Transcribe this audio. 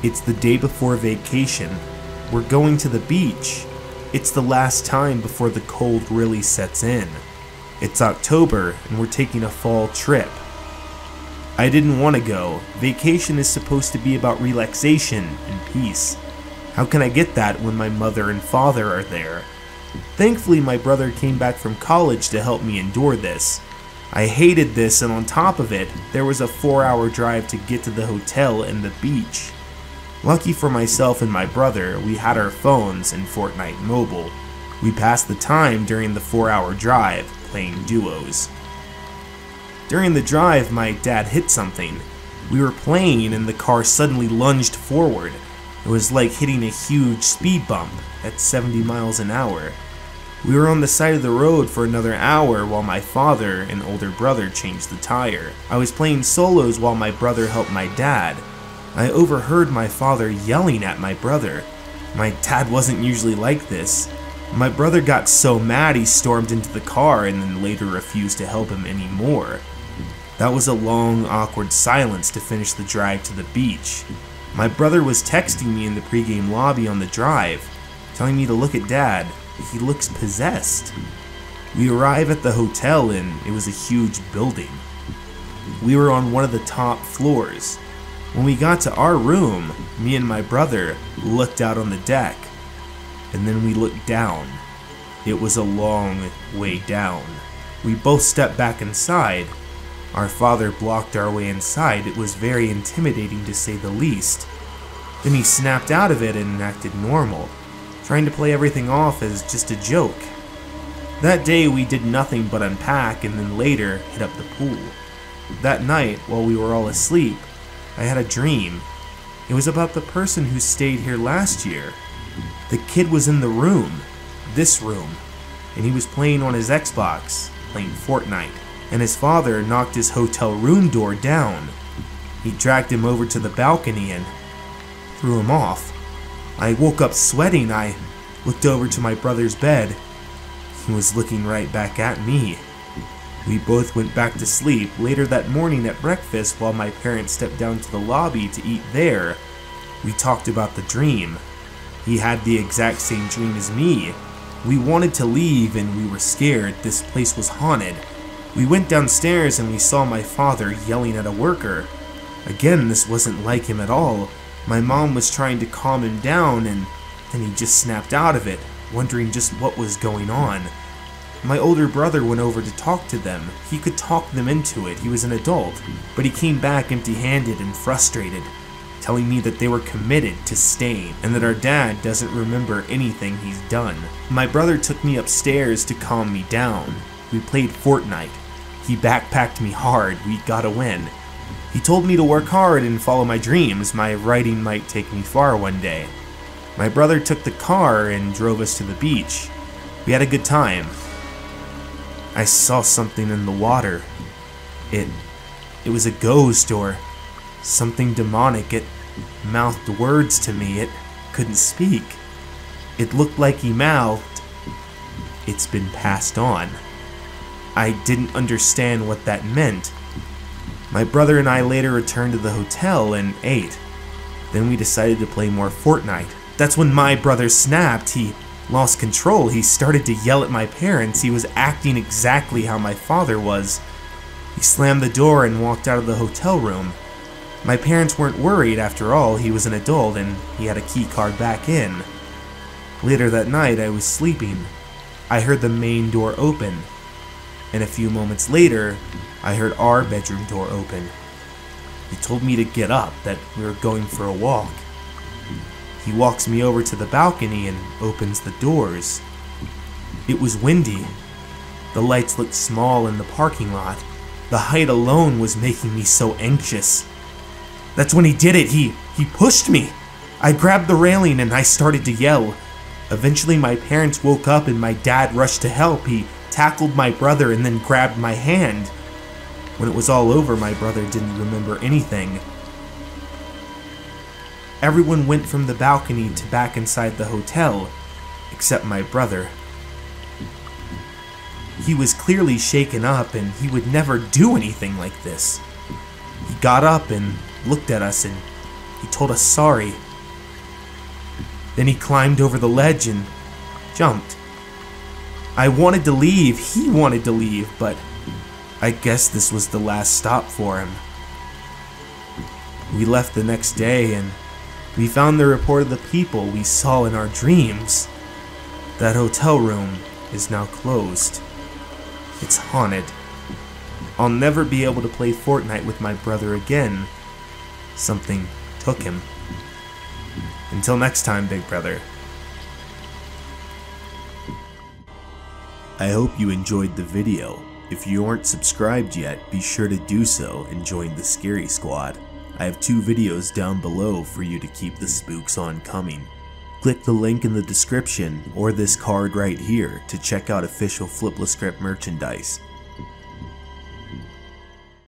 It's the day before vacation. We're going to the beach. It's the last time before the cold really sets in. It's October and we're taking a fall trip. I didn't want to go. Vacation is supposed to be about relaxation and peace. How can I get that when my mother and father are there? Thankfully, my brother came back from college to help me endure this. I hated this, and on top of it, there was a 4-hour drive to get to the hotel and the beach. Lucky for myself and my brother, we had our phones and Fortnite mobile. We passed the time during the 4-hour drive playing duos. During the drive, my dad hit something. We were playing and the car suddenly lunged forward. It was like hitting a huge speed bump at 70 miles an hour. We were on the side of the road for another hour while my father and older brother changed the tire. I was playing solos while my brother helped my dad. I overheard my father yelling at my brother. My dad wasn't usually like this. My brother got so mad he stormed into the car and then later refused to help him anymore. That was a long, awkward silence to finish the drive to the beach. My brother was texting me in the pregame lobby on the drive, telling me to look at Dad. He looks possessed. We arrive at the hotel and it was a huge building. We were on one of the top floors. When we got to our room, me and my brother looked out on the deck, and then we looked down. It was a long way down. We both stepped back inside. Our father blocked our way inside. It was very intimidating to say the least. Then he snapped out of it and acted normal, trying to play everything off as just a joke. That day we did nothing but unpack and then later hit up the pool. That night, while we were all asleep, I had a dream. It was about the person who stayed here last year. The kid was in the room, this room, and he was playing on his Xbox, playing Fortnite. And his father knocked his hotel room door down. He dragged him over to the balcony and threw him off. I woke up sweating. I looked over to my brother's bed. He was looking right back at me. We both went back to sleep. Later that morning at breakfast, while my parents stepped down to the lobby to eat there, we talked about the dream. He had the exact same dream as me. We wanted to leave and we were scared. This place was haunted. We went downstairs and we saw my father yelling at a worker. Again, this wasn't like him at all. My mom was trying to calm him down and then he just snapped out of it, wondering just what was going on. My older brother went over to talk to them. He could talk them into it. He was an adult, but he came back empty-handed and frustrated, telling me that they were committed to staying and that our dad doesn't remember anything he's done. My brother took me upstairs to calm me down. We played Fortnite. He backpacked me hard. We got a win. He told me to work hard and follow my dreams. My writing might take me far one day. My brother took the car and drove us to the beach. We had a good time. I saw something in the water. It was a ghost or something demonic. It mouthed words to me. It couldn't speak. It looked like he mouthed, "It's been passed on." I didn't understand what that meant. My brother and I later returned to the hotel and ate. Then we decided to play more Fortnite. That's when my brother snapped. He lost control. He started to yell at my parents. He was acting exactly how my father was. He slammed the door and walked out of the hotel room. My parents weren't worried. After all, he was an adult and he had a key card back in. Later that night, I was sleeping. I heard the main door open. And a few moments later, I heard our bedroom door open. He told me to get up, that we were going for a walk. He walks me over to the balcony and opens the doors. It was windy. The lights looked small in the parking lot. The height alone was making me so anxious. That's when he did it. He pushed me. I grabbed the railing and I started to yell. Eventually my parents woke up and my dad rushed to help. He tackled my brother and then grabbed my hand. When it was all over, my brother didn't remember anything. Everyone went from the balcony to back inside the hotel, except my brother. He was clearly shaken up and he would never do anything like this. He got up and looked at us and He told us sorry. Then he climbed over the ledge and jumped. I wanted to leave, he wanted to leave, but I guess this was the last stop for him. We left the next day and we found the report of the people we saw in our dreams. That hotel room is now closed. It's haunted. I'll never be able to play Fortnite with my brother again. Something took him. Until next time, big brother. I hope you enjoyed the video. If you aren't subscribed yet, be sure to do so and join the Scary Squad. I have 2 videos down below for you to keep the spooks on coming. Click the link in the description or this card right here to check out official FlipLaScript merchandise.